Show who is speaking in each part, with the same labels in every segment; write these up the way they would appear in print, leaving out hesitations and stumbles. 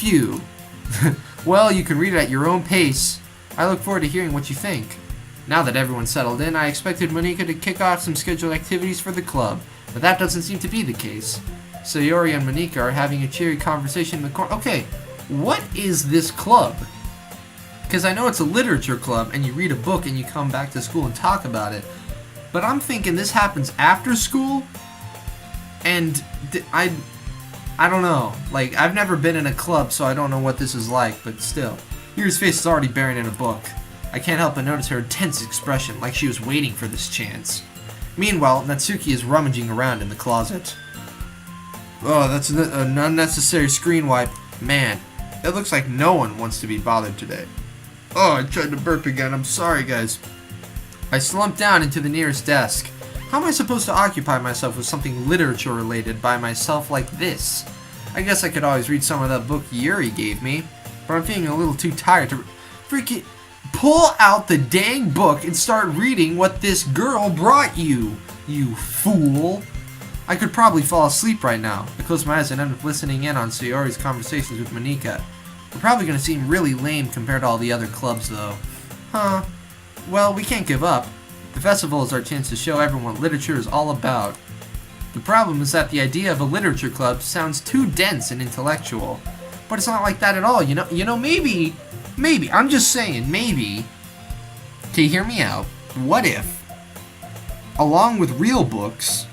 Speaker 1: Phew. Well, you can read it at your own pace. I look forward to hearing what you think. Now that everyone's settled in, I expected Monika to kick off some scheduled activities for the club, but that doesn't seem to be the case. Sayori and Monika are having a cheery conversation in the corner. Okay, what is this club? Because I know it's a literature club, and you read a book and you come back to school and talk about it. But I'm thinking this happens after school? And I don't know. Like, I've never been in a club, so I don't know what this is like, but still. Yuri's face is already buried in a book. I can't help but notice her intense expression, like she was waiting for this chance. Meanwhile, Natsuki is rummaging around in the closet. Oh, that's an unnecessary screen wipe. Man, it looks like no one wants to be bothered today. Oh, I tried to burp again. I'm sorry, guys. I slumped down into the nearest desk. How am I supposed to occupy myself with something literature-related by myself like this? I guess I could always read some of that book Yuri gave me, but I'm feeling a little too tired to freaking pull out the dang book and start reading what this girl brought you, you fool. I could probably fall asleep right now. I close my eyes and end up listening in on Sayori's conversations with Monika. We're probably going to seem really lame compared to all the other clubs, though. Huh. Well, we can't give up. The festival is our chance to show everyone what literature is all about. The problem is that the idea of a literature club sounds too dense and intellectual. But it's not like that at all, you know, maybe, I'm just saying, maybe, to hear me out, what if, along with real books,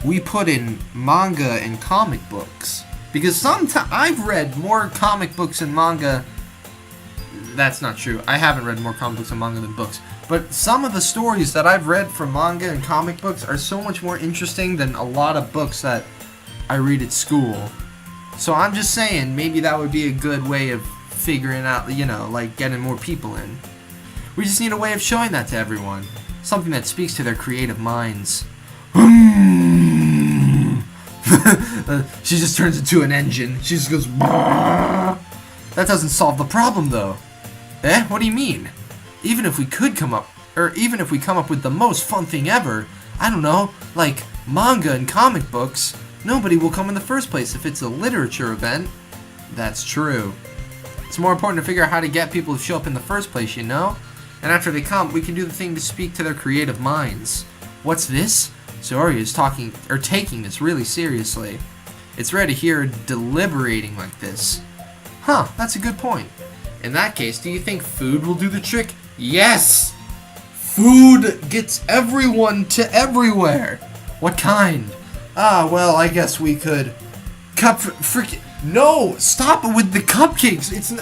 Speaker 1: we put in manga and comic books? Because sometimes I've read more comic books and manga. That's not true. I haven't read more comic books and manga than books. But some of the stories that I've read from manga and comic books are so much more interesting than a lot of books that I read at school. So I'm just saying, maybe that would be a good way of figuring out, like getting more people in. We just need a way of showing that to everyone. Something that speaks to their creative minds. She just turns into an engine. She just goes. That doesn't solve the problem, though. Eh? What do you mean? Even if we come up with the most fun thing ever, I don't know, like manga and comic books, nobody will come in the first place if it's a literature event. That's true. It's more important to figure out how to get people to show up in the first place, you know? And after they come, we can do the thing to speak to their creative minds. What's this? Sayori is taking this really seriously. It's rare to hear her deliberating like this. Huh, that's a good point. In that case, do you think food will do the trick? Yes! Food gets everyone to everywhere. What kind? Well, I guess we could... No! Stop it with the cupcakes! It's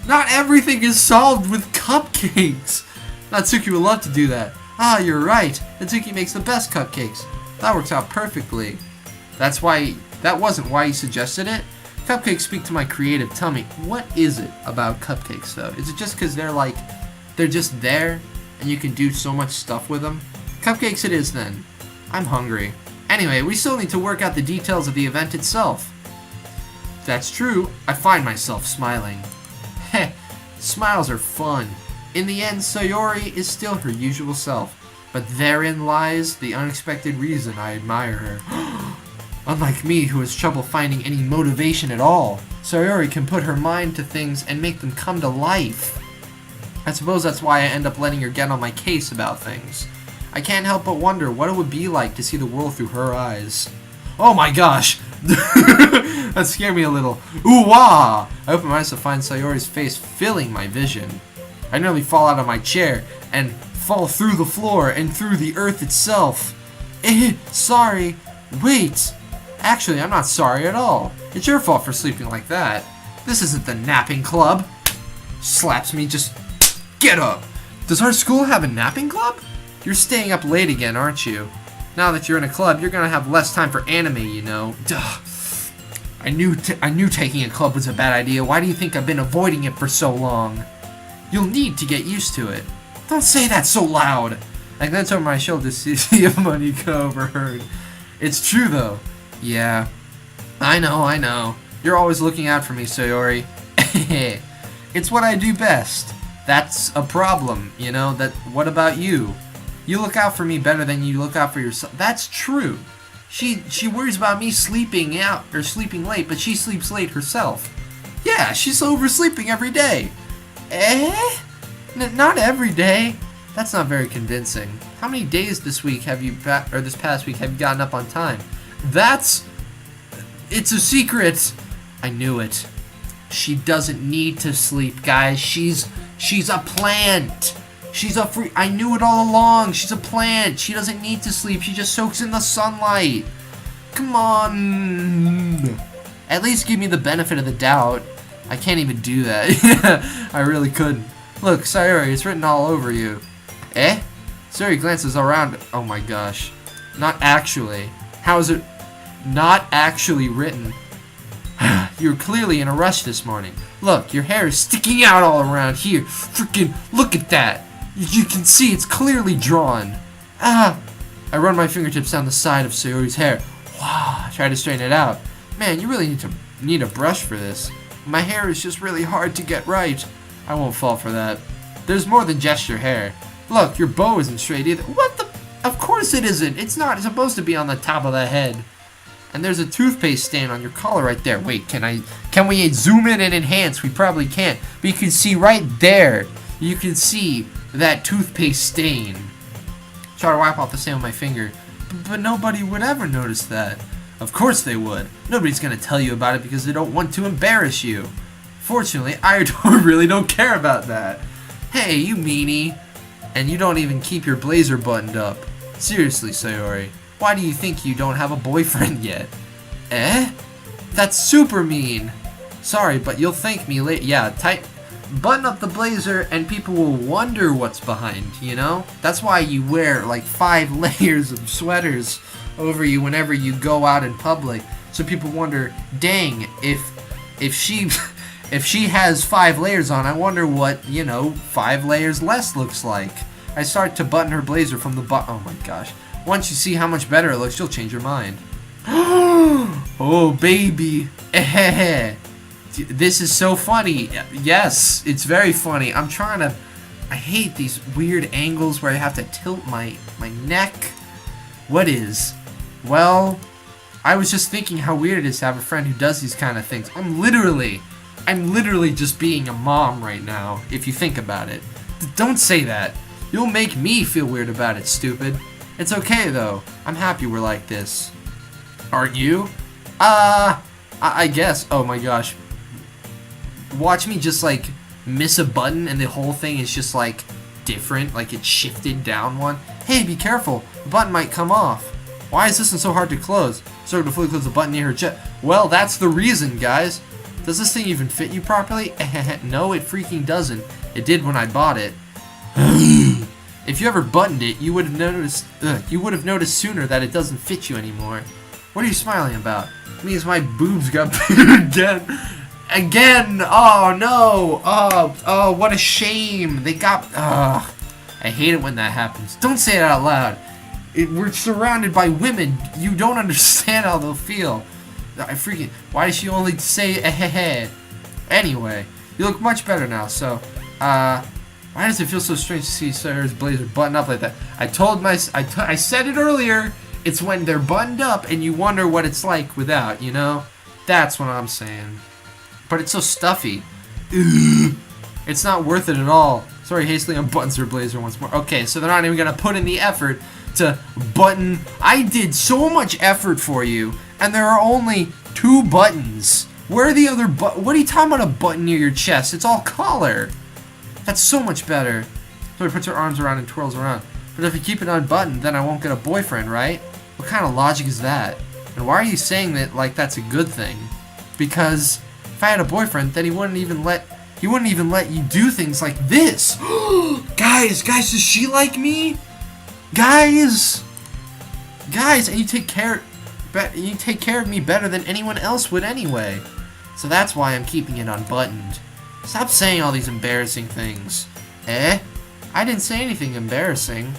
Speaker 1: not everything is solved with cupcakes! Natsuki would love to do that. You're right. Natsuki makes the best cupcakes. That works out perfectly. That wasn't why you suggested it? Cupcakes speak to my creative tummy. What is it about cupcakes, though? Is it just because they're just there, and you can do so much stuff with them? Cupcakes it is, then. I'm hungry. Anyway, we still need to work out the details of the event itself. If that's true, I find myself smiling. Heh, smiles are fun. In the end, Sayori is still her usual self, but therein lies the unexpected reason I admire her. Unlike me, who has trouble finding any motivation at all, Sayori can put her mind to things and make them come to life. I suppose that's why I end up letting her get on my case about things. I can't help but wonder what it would be like to see the world through her eyes. Oh my gosh! That scared me a little. Ooh-wah! I open my eyes to find Sayori's face filling my vision. I nearly fall out of my chair and fall through the floor and through the earth itself. Sorry. Wait. Actually, I'm not sorry at all. It's your fault for sleeping like that. This isn't the napping club. Slaps me, just get up. Does our school have a napping club? You're staying up late again, aren't you? Now that you're in a club, you're gonna have less time for anime, you know. Duh. I knew taking a club was a bad idea. Why do you think I've been avoiding it for so long? You'll need to get used to it. Don't say that so loud. I glance over my shoulder to see if Monika overheard. It's true, though. Yeah. I know. You're always looking out for me, Sayori. It's what I do best. That's a problem, you know. What about you? You look out for me better than you look out for yourself. That's true. She worries about me sleeping out or sleeping late, but she sleeps late herself. Yeah, she's oversleeping every day. Eh? Not every day. That's not very convincing. How many days this week have you, or this past week, have you gotten up on time? It's a secret. I knew it. She doesn't need to sleep, guys. She's a plant. I knew it all along. She's a plant. She doesn't need to sleep. She just soaks in the sunlight. Come on. At least give me the benefit of the doubt. I can't even do that. I really couldn't. Look, Sayori, it's written all over you. Eh? Sayori glances around. Oh my gosh. Not actually. How is it not actually written? You're clearly in a rush this morning. Look, your hair is sticking out all around here. Freaking look at that. You can see it's clearly drawn. I run my fingertips down the side of Sayori's hair. Wow, try to straighten it out. Man, you really need a brush for this. My hair is just really hard to get right. I won't fall for that. There's more than just your hair. Look, your bow isn't straight either. What the? Of course it isn't. It's not. It's supposed to be on the top of the head. And there's a toothpaste stain on your collar right there. Wait, can we zoom in and enhance? We probably can't. But you can see right there. You can see that toothpaste stain. Try to wipe off the stain with my finger. But nobody would ever notice that. Of course they would. Nobody's gonna tell you about it because they don't want to embarrass you. Fortunately, I really don't care about that. Hey, you meanie. And you don't even keep your blazer buttoned up. Seriously, Sayori. Why do you think you don't have a boyfriend yet? Eh? That's super mean. Sorry, but you'll thank me later. Yeah, button up the blazer and people will wonder what's behind, you know? That's why you wear like 5 layers of sweaters over you whenever you go out in public. So people wonder, dang, if she has 5 layers on, I wonder what, 5 layers less looks like. I start to button her blazer from the bottom. Oh my gosh. Once you see how much better it looks, you'll change your mind. Oh, baby. This is so funny. Yes, it's very funny. I hate these weird angles where I have to tilt my neck. What is? Well, I was just thinking how weird it is to have a friend who does these kind of things. I'm literally just being a mom right now, if you think about it. Don't say that. You'll make me feel weird about it, stupid. It's okay, though. I'm happy we're like this. Aren't you? I guess. Oh my gosh. Watch me just, like, miss a button and the whole thing is just, like, different. Like, it's shifted down one. Hey, be careful. The button might come off. Why is this one so hard to close? Struggle to fully close the button near her chest. Well, that's the reason, guys. Does this thing even fit you properly? No, it freaking doesn't. It did when I bought it. If you ever buttoned it, you would have noticed sooner that it doesn't fit you anymore. What are you smiling about? It means my boobs got bigger again. Oh no. Oh, what a shame. They got. I hate it when that happens. Don't say it out loud. We're surrounded by women. You don't understand how they'll feel. Why does she only say eh? Anyway, you look much better now. So, why does it feel so strange to see Sarah's blazer button up like that? I said it earlier. It's when they're buttoned up and you wonder what it's like without, you know? That's what I'm saying. But it's so stuffy. It's not worth it at all. Sorry, hastily unbuttons her blazer once more. Okay, so they're not even gonna put in the effort to button. I did so much effort for you, and there are only 2 buttons. Where are the other what are you talking about a button near your chest? It's all collar. That's so much better. So he puts her arms around and twirls around. But if you keep it unbuttoned, then I won't get a boyfriend, right? What kind of logic is that? And why are you saying that like that's a good thing? Because if I had a boyfriend, then he wouldn't even let you do things like this. Guys, does she like me? Guys, and you take care of me better than anyone else would anyway. So that's why I'm keeping it unbuttoned. Stop saying all these embarrassing things. Eh? I didn't say anything embarrassing.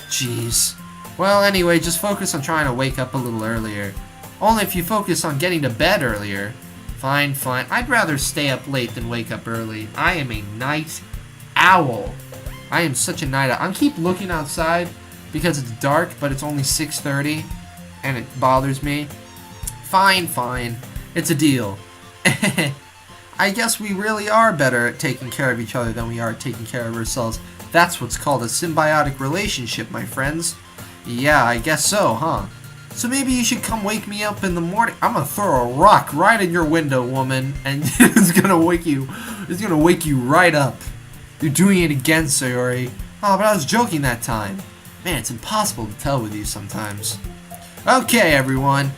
Speaker 1: Jeez. Well, anyway, just focus on trying to wake up a little earlier. Only if you focus on getting to bed earlier. Fine. I'd rather stay up late than wake up early. I am a night owl. I am such a night owl. I keep looking outside because it's dark, but it's only 6:30, and it bothers me. Fine. It's a deal. I guess we really are better at taking care of each other than we are at taking care of ourselves. That's what's called a symbiotic relationship, my friends. Yeah, I guess so, huh? So maybe you should come wake me up in the morning. I'm gonna throw a rock right in your window, woman, and it's gonna wake you right up. You're doing it again, Sayori. Oh, but I was joking that time. Man, it's impossible to tell with you sometimes. Okay, everyone.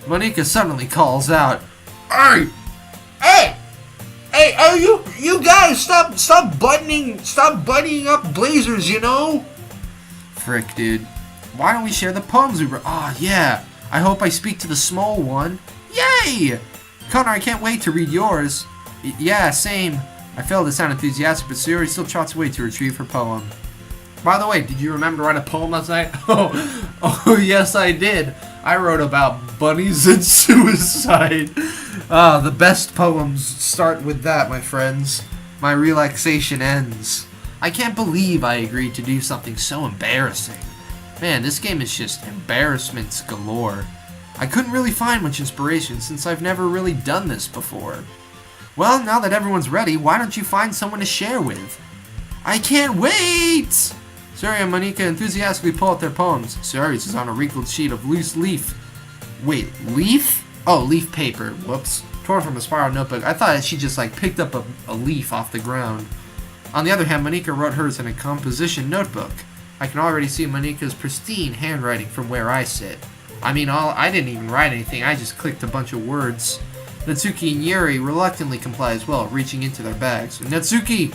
Speaker 1: Monika suddenly calls out. Hey! You guys, stop buttoning up blazers, you know? Frick, dude. Why don't we share the poems we wrote? Oh, yeah. I hope I speak to the small one. Yay! Connor, I can't wait to read yours. Yeah, same. I failed to sound enthusiastic, but Sayori still trots away to retrieve her poem. By the way, did you remember to write a poem last night? Oh, yes, I did. I wrote about bunnies and suicide. The best poems start with that, my friends. My relaxation ends. I can't believe I agreed to do something so embarrassing. Man, this game is just embarrassments galore. I couldn't really find much inspiration since I've never really done this before. Well, now that everyone's ready, why don't you find someone to share with? I can't wait! Sayori and Monika enthusiastically pull out their poems. Sayori's is on a wrinkled sheet of loose leaf. Wait, leaf? Oh, leaf paper. Whoops. Torn from a spiral notebook. I thought she just picked up a leaf off the ground. On the other hand, Monika wrote hers in a composition notebook. I can already see Monika's pristine handwriting from where I sit. I mean, I didn't even write anything, I just clicked a bunch of words. Natsuki and Yuri reluctantly comply as well, reaching into their bags. Natsuki,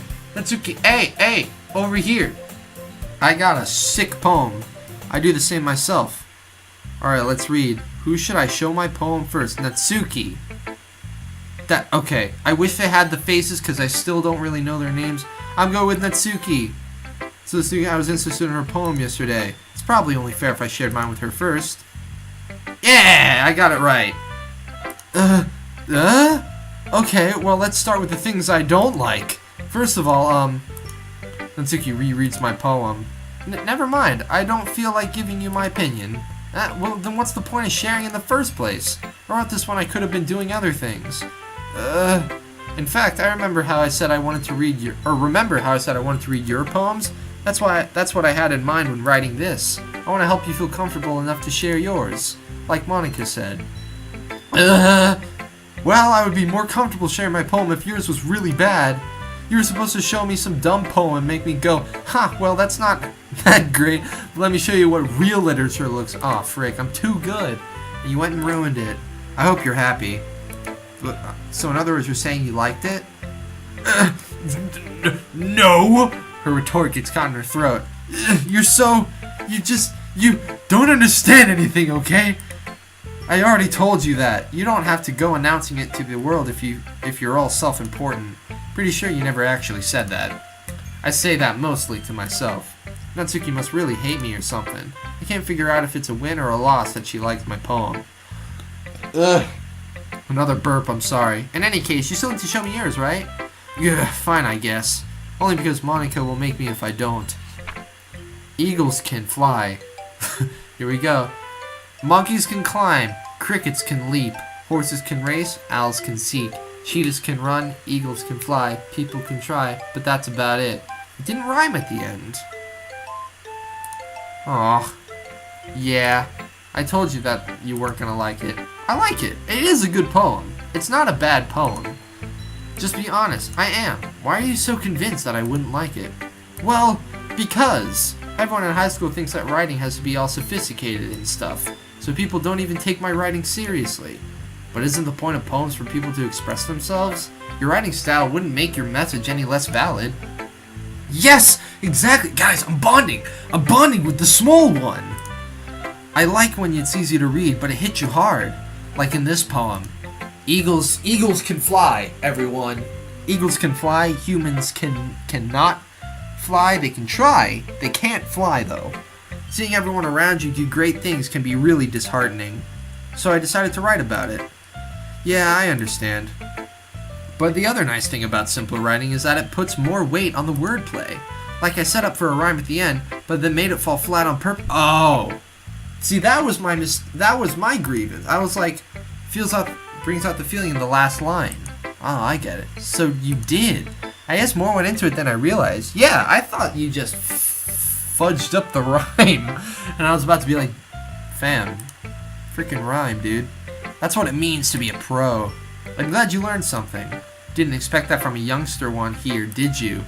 Speaker 1: hey, over here. I got a sick poem. I do the same myself. Alright, let's read. Who should I show my poem first? Natsuki. Okay, I wish they had the faces because I still don't really know their names. I'm going with Natsuki. So Natsuki, I was interested in her poem yesterday. It's probably only fair if I shared mine with her first. Yeah, I got it right. Okay, well, let's start with the things I don't like. First of all, Natsuki rereads my poem. Never mind, I don't feel like giving you my opinion. Well, then what's the point of sharing in the first place? I wrote this when I could have been doing other things. In fact, I remember how I said I wanted to read your poems? That's what I had in mind when writing this. I want to help you feel comfortable enough to share yours, like Monika said. Well, I would be more comfortable sharing my poem if yours was really bad. You were supposed to show me some dumb poem and make me go, well, that's not that great. But let me show you what real literature looks. Aw, frick, I'm too good. And you went and ruined it. I hope you're happy. So in other words, you're saying you liked it? No! Her retort gets caught in her throat. You don't understand anything, okay? I already told you that. You don't have to go announcing it to the world if you're all self-important. Pretty sure you never actually said that. I say that mostly to myself. Natsuki must really hate me or something. I can't figure out if it's a win or a loss that she liked my poem. Another burp, I'm sorry. In any case, you still need to show me yours, right? Yeah, fine, I guess. Only because Monika will make me if I don't. Eagles can fly. Here we go. Monkeys can climb. Crickets can leap. Horses can race. Owls can seek. Cheetahs can run. Eagles can fly. People can try. But that's about it. It didn't rhyme at the end. Aw. Yeah. I told you that you weren't gonna like it. I like it. It is a good poem. It's not a bad poem. Just be honest. I am. Why are you so convinced that I wouldn't like it? Well, because everyone in high school thinks that writing has to be all sophisticated and stuff, so people don't even take my writing seriously. But isn't the point of poems for people to express themselves? Your writing style wouldn't make your message any less valid. Yes! Exactly! Guys, I'm bonding! I'm bonding with the small one! I like when it's easy to read, but it hits you hard. Like in this poem. Eagles can fly, everyone. Eagles can fly, humans cannot fly. They can try. They can't fly, though. Seeing everyone around you do great things can be really disheartening. So I decided to write about it. Yeah, I understand. But the other nice thing about simple writing is that it puts more weight on the wordplay. Like I set up for a rhyme at the end, but then made it fall flat on purpose. Oh! See, that was my grievance. I was like, brings out the feeling in the last line. Oh, I get it. So you did. I guess more went into it than I realized. Yeah, I thought you just fudged up the rhyme. And I was about to be like, fam, freaking rhyme, dude. That's what it means to be a pro. I'm glad you learned something. Didn't expect that from a youngster one here, did you?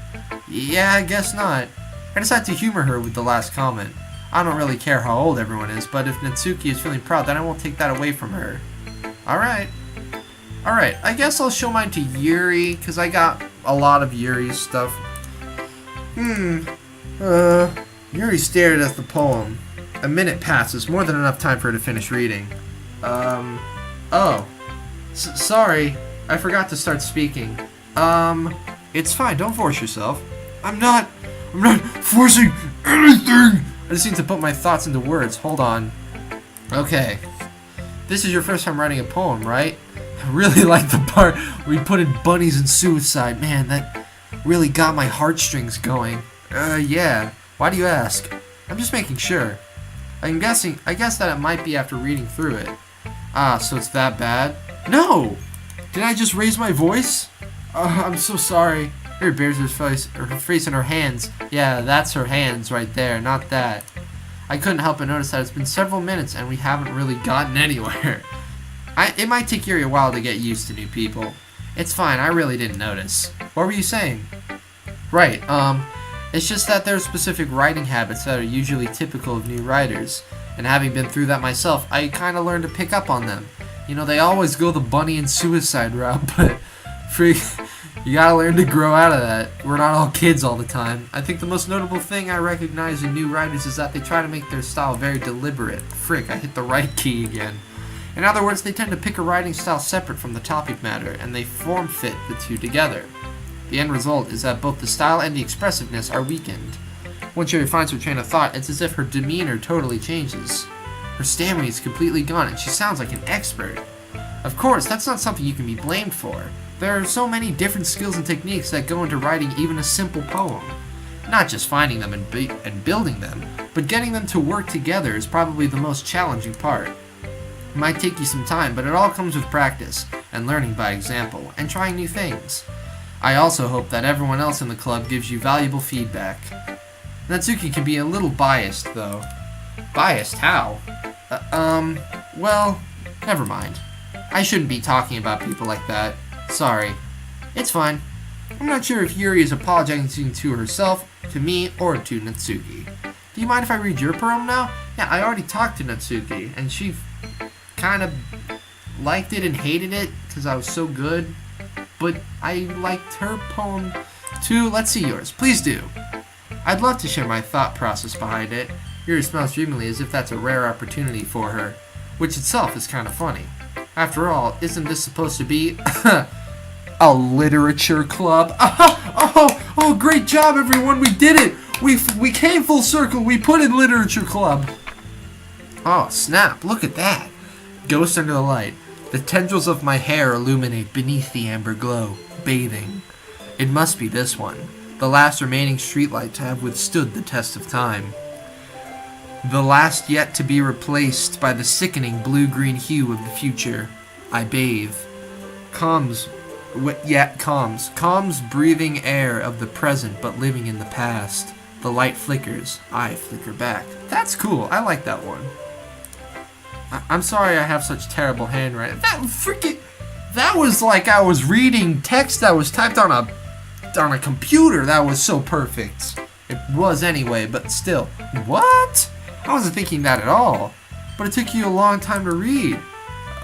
Speaker 1: Yeah, I guess not. I decided to humor her with the last comment. I don't really care how old everyone is, but if Natsuki is feeling proud, then I won't take that away from her. Alright. Alright, I guess I'll show mine to Yuri, because I got a lot of Yuri's stuff. Yuri stared at the poem. A minute passes, more than enough time for her to finish reading. Sorry, I forgot to start speaking. It's fine, don't force yourself. I'm not forcing anything! I just need to put my thoughts into words, hold on. Okay. This is your first time writing a poem, right? I really like the part where you put in bunnies and suicide. Man, that really got my heartstrings going. Yeah. Why do you ask? I'm just making sure. I guess that it might be after reading through it. Ah, so it's that bad? No! Did I just raise my voice? I'm so sorry. Here, bears her face in her hands. Yeah, that's her hands right there, not that. I couldn't help but notice that it's been several minutes and we haven't really gotten anywhere. It might take Yuri a while to get used to new people. It's fine, I really didn't notice. What were you saying? Right, it's just that there are specific writing habits that are usually typical of new writers. And having been through that myself, I kinda learned to pick up on them. You know, they always go the bunny and suicide route, but you gotta learn to grow out of that. We're not all kids all the time. I think the most notable thing I recognize in new writers is that they try to make their style very deliberate. Frick, I hit the right key again. In other words, they tend to pick a writing style separate from the topic matter, and they form-fit the two together. The end result is that both the style and the expressiveness are weakened. Once Yuri finds her train of thought, it's as if her demeanor totally changes. Her stammering is completely gone, and she sounds like an expert. Of course, that's not something you can be blamed for. There are so many different skills and techniques that go into writing even a simple poem. Not just finding them and building them, but getting them to work together is probably the most challenging part. It might take you some time, but it all comes with practice, and learning by example, and trying new things. I also hope that everyone else in the club gives you valuable feedback. Natsuki can be a little biased, though. Biased? How? Well, never mind. I shouldn't be talking about people like that. Sorry. It's fine. I'm not sure if Yuri is apologizing to herself, to me, or to Natsuki. Do you mind if I read your poem now? Yeah, I already talked to Natsuki, and she kind of liked it and hated it because I was so good. But I liked her poem too. Let's see yours. Please do. I'd love to share my thought process behind it. Yuri smiles dreamily as if that's a rare opportunity for her, which itself is kind of funny. After all, isn't this supposed to be a literature club? Oh, great job, everyone! We did it! We came full circle. We put in literature club. Oh, snap! Look at that! Ghost under the light. The tendrils of my hair illuminate beneath the amber glow, bathing. It must be this one, the last remaining streetlight to have withstood the test of time. The last yet to be replaced by the sickening blue-green hue of the future. I bathe. Calms breathing air of the present but living in the past. The light flickers, I flicker back. That's cool, I like that one. I'm sorry I have such terrible handwriting. That was like I was reading text that was typed on a computer. That was so perfect. It was anyway, but still. What? I wasn't thinking that at all. But it took you a long time to read.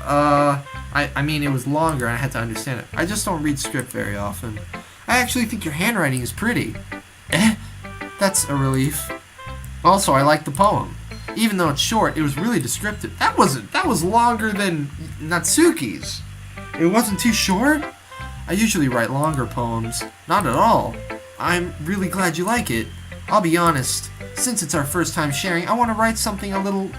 Speaker 1: I mean, it was longer and I had to understand it. I just don't read script very often. I actually think your handwriting is pretty. That's a relief. Also, I like the poem. Even though it's short, it was really descriptive. That was longer than Natsuki's. It wasn't too short? I usually write longer poems. Not at all. I'm really glad you like it. I'll be honest, since it's our first time sharing, I want to write something a little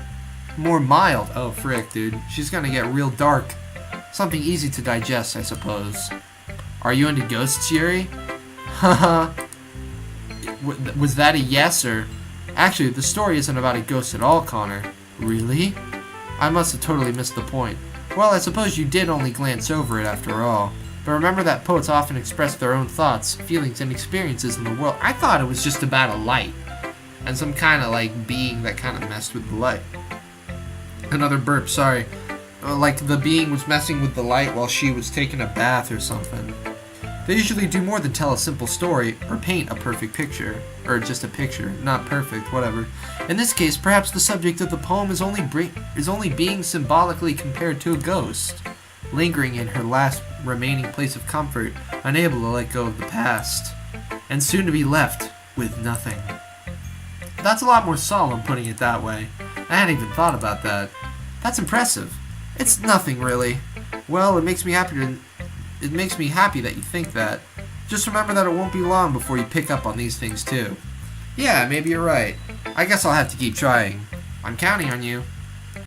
Speaker 1: more mild. Oh, frick, dude. She's gonna get real dark. Something easy to digest, I suppose. Are you into ghosts, Yuri? Haha. Was that a yes, or... Actually, the story isn't about a ghost at all, Connor. Really? I must have totally missed the point. Well, I suppose you did only glance over it after all. But remember that poets often express their own thoughts, feelings, and experiences in the world. I thought it was just about a light, and some kind of like being that kind of messed with the light. Another burp, sorry. Like the being was messing with the light while she was taking a bath or something. They usually do more than tell a simple story or paint a perfect picture. Or just a picture, not perfect, whatever. In this case, perhaps the subject of the poem is only being symbolically compared to a ghost, lingering in her last remaining place of comfort, unable to let go of the past, and soon to be left with nothing. That's a lot more solemn, putting it that way. I hadn't even thought about that. That's impressive. It's nothing, really. Well, it makes me happy that you think that. Just remember that it won't be long before you pick up on these things too. Yeah, maybe you're right. I guess I'll have to keep trying. I'm counting on you.